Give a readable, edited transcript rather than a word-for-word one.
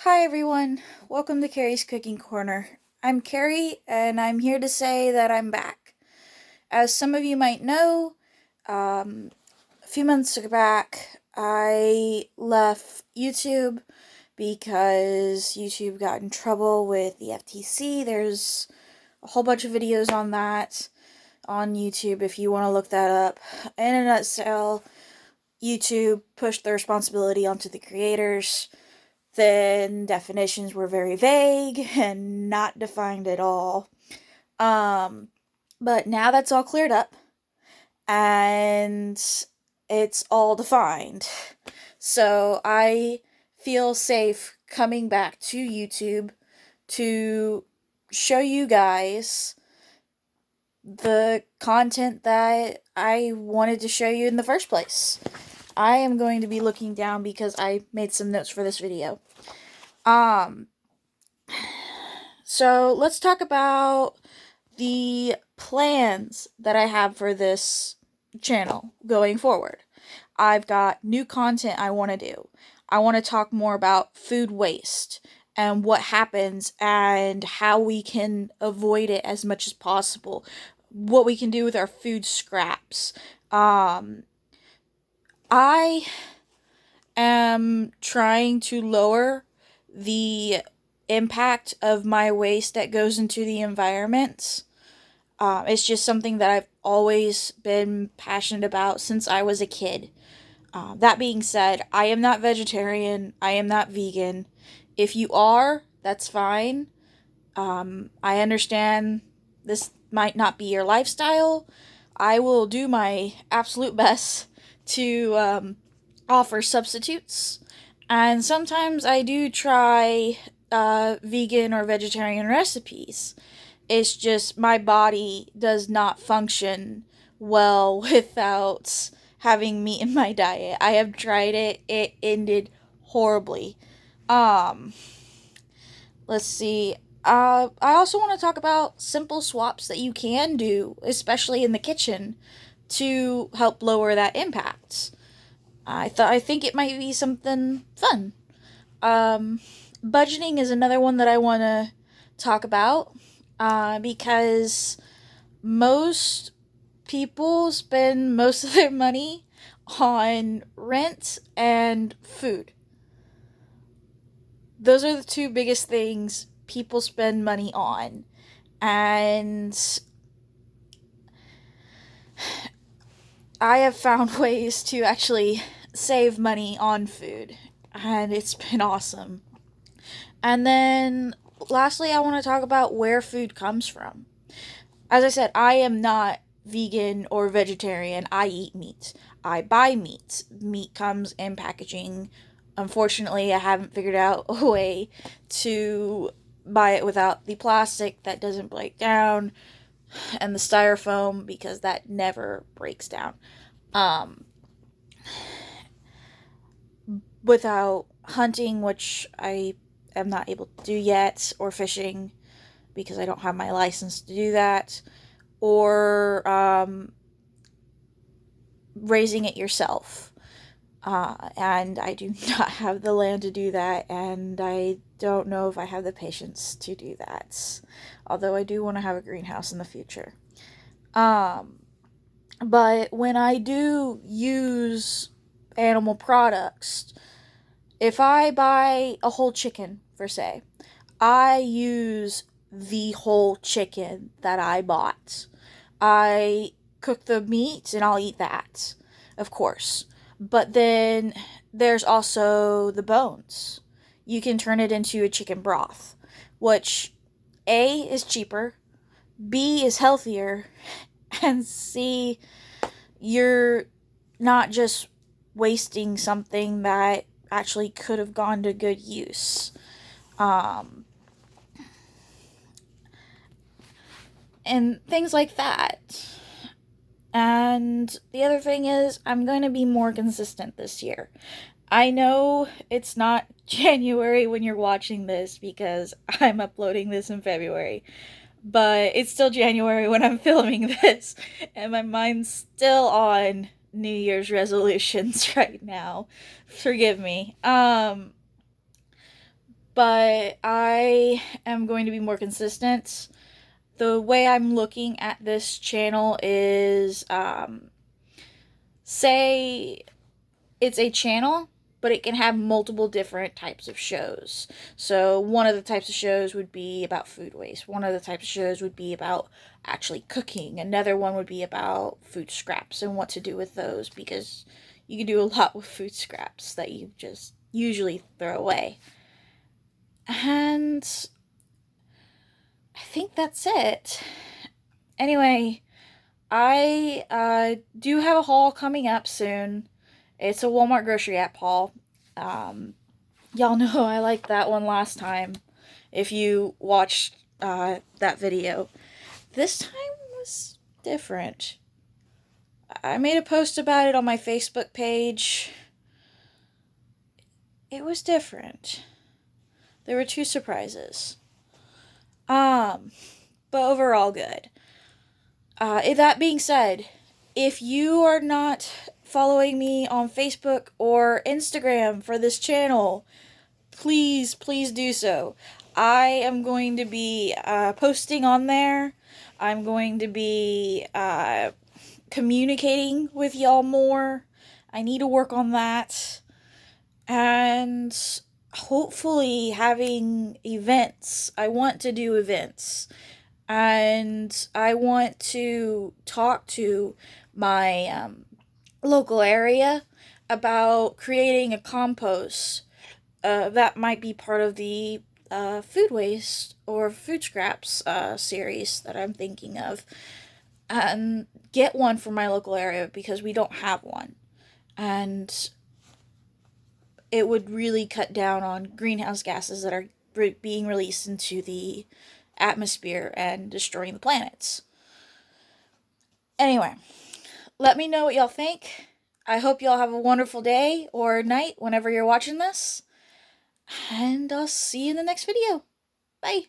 Hi everyone, welcome to Carrie's Cooking Corner. I'm Carrie, and I'm here to say that I'm back. As some of you might know, a few months back, I left YouTube because YouTube got in trouble with the FTC. There's a whole bunch of videos on that on YouTube if you want to look that up. In a nutshell, YouTube pushed the responsibility onto the creators. Then definitions were very vague and not defined at all. But now that's all cleared up and it's all defined. So I feel safe coming back to YouTube to show you guys the content that I wanted to show you in the first place. I am going to be looking down because I made some notes for this video. So let's talk about the plans that I have for this channel going forward. I've got new content I want to do. I want to talk more about food waste and what happens and how we can avoid it as much as possible. What we can do with our food scraps. I am trying to lower the impact of my waste that goes into the environment. It's just something that I've always been passionate about since I was a kid. That being said, I am not vegetarian. I am not vegan. If you are, that's fine. I understand this might not be your lifestyle. I will do my absolute best to offer substitutes. And sometimes I do try vegan or vegetarian recipes. It's just my body does not function well without having meat in my diet. I have tried it. It ended horribly. Um, let's see. I also want to talk about simple swaps that you can do, especially in the kitchen, to help lower that impact. I think it might be something fun. Budgeting is another one that I want to talk about because most people spend most of their money on rent and food. Those are the two biggest things people spend money on. And I have found ways to actually save money on food, and it's been awesome. And then lastly, I want to talk about where food comes from. As I said, I am not vegan or vegetarian. I eat meat. I buy meat. Meat comes in packaging. Unfortunately, I haven't figured out a way to buy it without the plastic that doesn't break down and the styrofoam because that never breaks down. Without hunting, which I am not able to do yet, or fishing because I don't have my license to do that, or raising it yourself. And I do not have the land to do that, and I don't know if I have the patience to do that. Although I do want to have a greenhouse in the future. But when I do use animal products, if I buy a whole chicken, for say, I use the whole chicken that I bought. I cook the meat and I'll eat that, of course. But then there's also the bones. You can turn it into a chicken broth, which A is cheaper, B is healthier, and C, you're not just wasting something that actually could have gone to good use. And things like that. And the other thing is, I'm going to be more consistent this year. I know it's not January when you're watching this because I'm uploading this in February, but it's still January when I'm filming this, and my mind's still on New Year's resolutions right now. Forgive me. but I am going to be more consistent. The way I'm looking at this channel is, say it's a channel, but it can have multiple different types of shows. So one of the types of shows would be about food waste. One of the types of shows would be about actually cooking. Another one would be about food scraps and what to do with those, because you can do a lot with food scraps that you just usually throw away. And I think that's it. Anyway, I do have a haul coming up soon. It's a Walmart grocery app haul. Y'all know I liked that one last time. If you watched that video, this time was different. I made a post about it on my Facebook page. It was different. There were 2 surprises. But overall good. That being said, if you are not following me on Facebook or Instagram for this channel, please do so. I am going to be posting on there. I'm going to be communicating with y'all more. I need to work on that. And hopefully having events. I want to do events. And I want to talk to my local area about creating a compost that might be part of the food waste or food scraps series that I'm thinking of. And get one for my local area because we don't have one. And it would really cut down on greenhouse gases that are being released into the atmosphere and destroying the planets. Anyway, let me know what y'all think. I hope y'all have a wonderful day or night whenever you're watching this. And I'll see you in the next video. Bye.